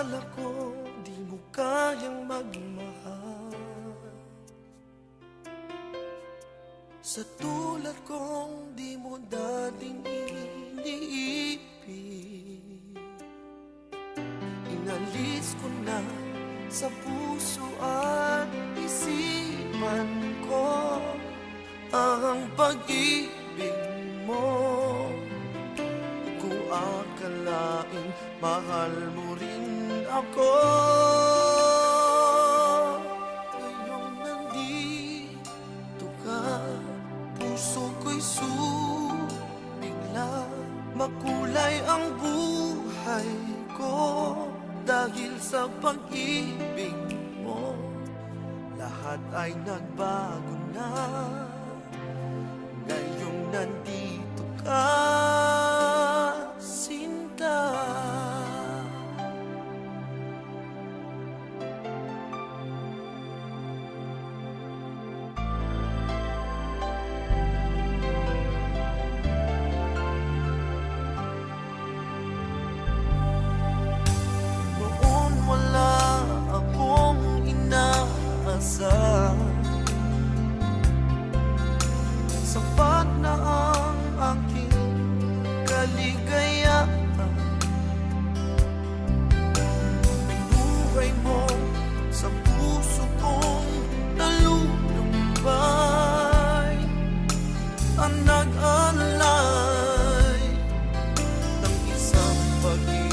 Akala ko di mo kayang magmahal, sa tulad kong di mo dating iniibig. Inalis ko na sa puso at isipan ko ang pag-ibig mo. Kung akalain mahal mo rin ako, ngayong nandito ka, puso ko'y subigla. Makulay ang buhay ko dahil sa pag-ibig mo. Lahat ay nagbago na ngayong nandito ka, Sinta. Noon wala akong inaasam, sapat na ang aking kaligayahan. Binuhay mo sa puso kong nalulumbay, ang nag-alay ng isang pag-ibig.